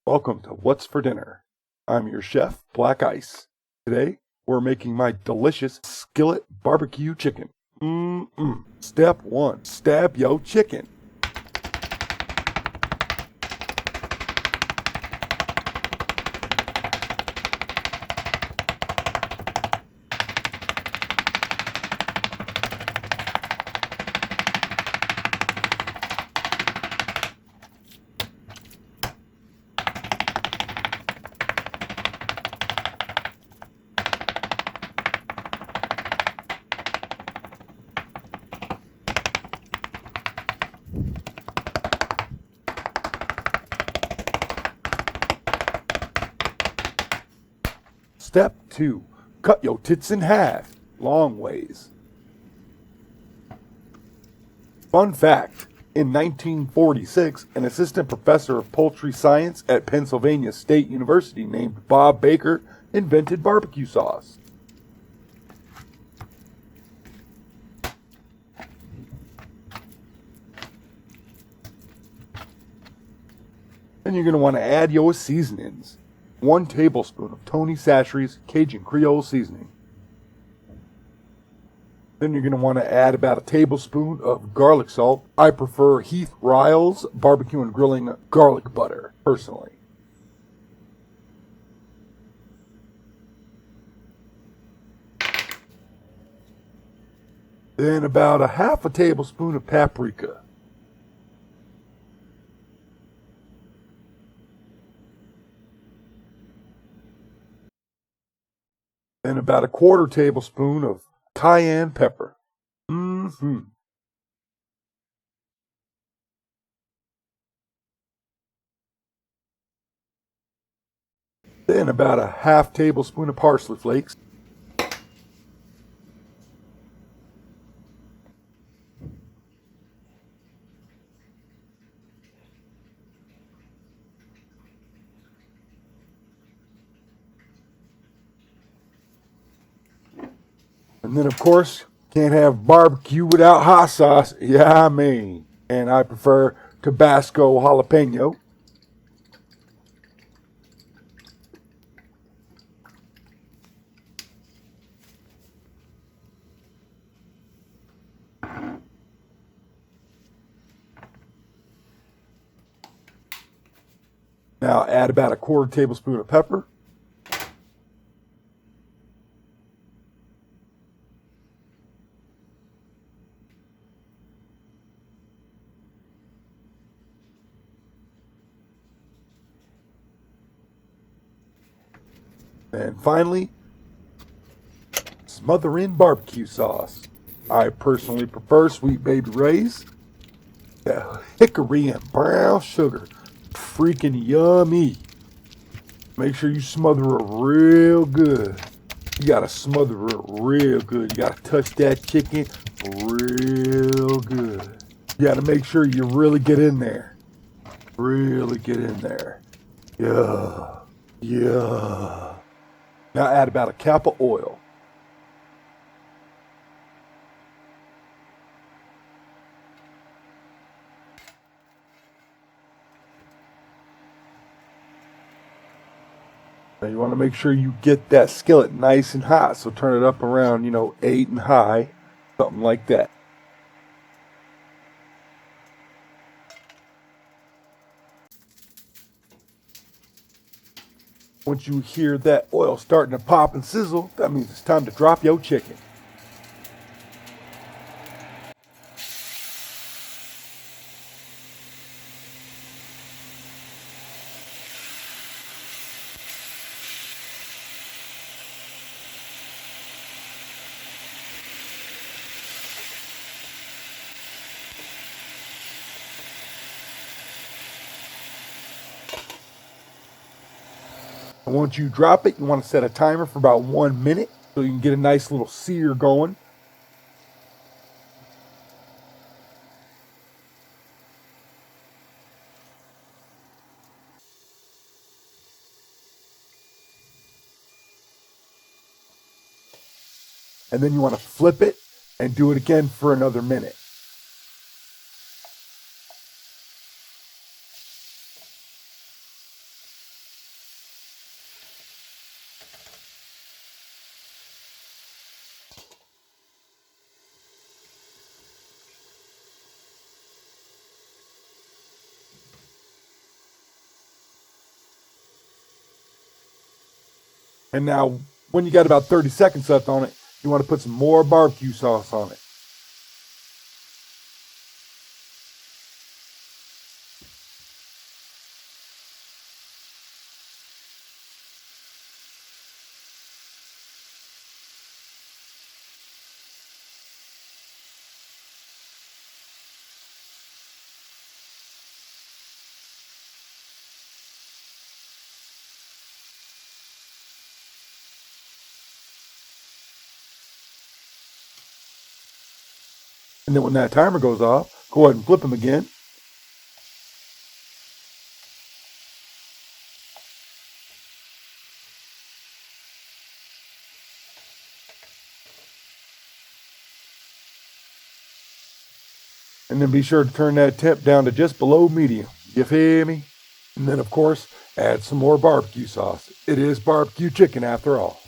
Welcome to What's for Dinner. I'm your chef, Black Ice. Today, we're making my delicious skillet barbecue chicken. Step 1. Stab yo chicken. Step 2. Cut your tits in half, long ways. Fun fact, in 1946, an assistant professor of poultry science at Pennsylvania State University named Bob Baker invented barbecue sauce. Then you're going to want to add your seasonings. 1 tablespoon of Tony Chachere's Cajun Creole seasoning. Then you're going to want to add about a tablespoon of garlic salt. I prefer Heath Ryle's barbecue and grilling garlic butter, personally. Then about a half a tablespoon of paprika. Then about a 1/4 tablespoon of cayenne pepper. Then about a half tablespoon of parsley flakes. And then, of course, can't have barbecue without hot sauce. Yeah, I mean. And I prefer Tabasco jalapeno. Now add about a 1/4 tablespoon of pepper. And finally, smother in barbecue sauce. I personally prefer Sweet Baby Ray's. That hickory and brown sugar. Freaking yummy. Make sure you smother it real good. You gotta smother it real good. You gotta touch that chicken real good. You gotta make sure you really get in there. Really get in there. Yeah. Yeah. Now add about a cup of oil. Now you want to make sure you get that skillet nice and hot, so turn it up around, 8 and high, something like that. Once you hear that oil starting to pop and sizzle, that means it's time to drop your chicken. And once you drop it, you want to set a timer for about 1 minute so you can get a nice little sear going. And then you want to flip it and do it again for another minute. And now, when you got about 30 seconds left on it, you want to put some more barbecue sauce on it. And then when that timer goes off, go ahead and flip them again. And then be sure to turn that temp down to just below medium. You feel me? And then, of course, add some more barbecue sauce. It is barbecue chicken after all.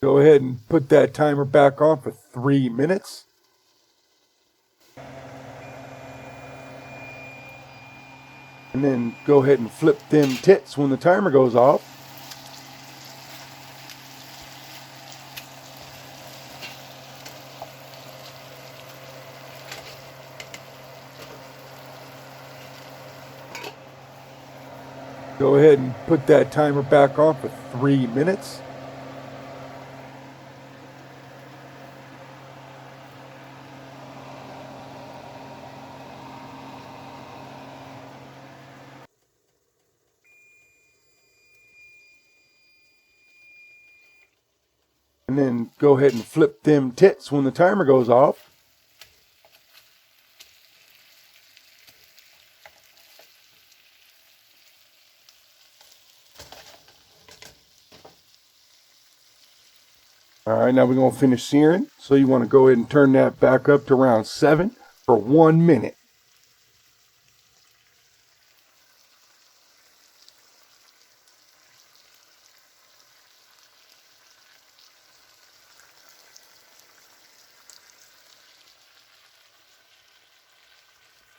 Go ahead and put that timer back on for 3 minutes. And then go ahead and flip them tits when the timer goes off. Go ahead and put that timer back on for 3 minutes. And then go ahead and flip them tits when the timer goes off. All right, now we're going to finish searing. So you want to go ahead and turn that back up to around 7 for 1 minute.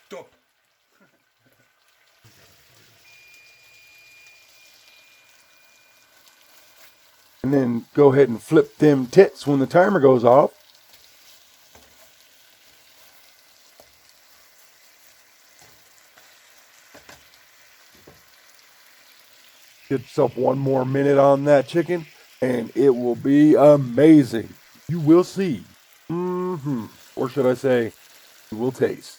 Stop. And then go ahead and flip them tits when the timer goes off. Get yourself 1 more minute on that chicken, and it will be amazing. You will see. Or should I say, you will taste.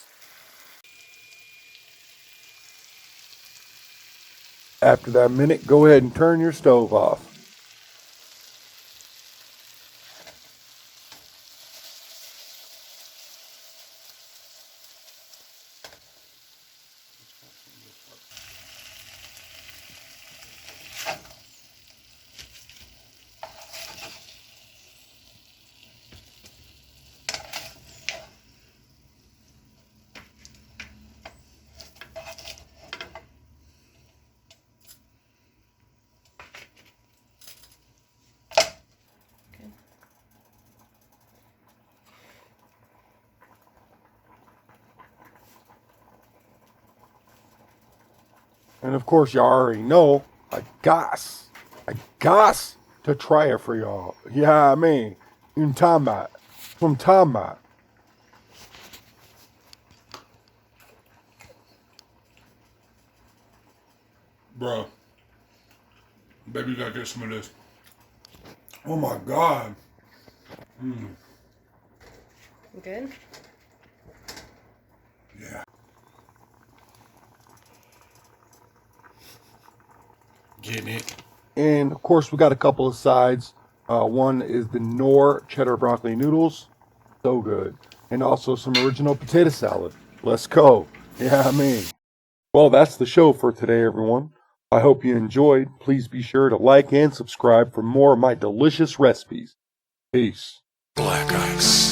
After that minute, go ahead and turn your stove off. And of course, you already know, I got to try it for y'all. Yeah, I mean, you talking about, from talking about. Bro. Baby, you gotta get some of this. Oh my God. Good? Yeah. Getting it. And of course, we got a couple of sides. One is the Knorr cheddar broccoli noodles. So good. And also some original potato salad. Let's go. Yeah, I mean. Well, that's the show for today, everyone. I hope you enjoyed. Please be sure to like and subscribe for more of my delicious recipes. Peace. Black ice.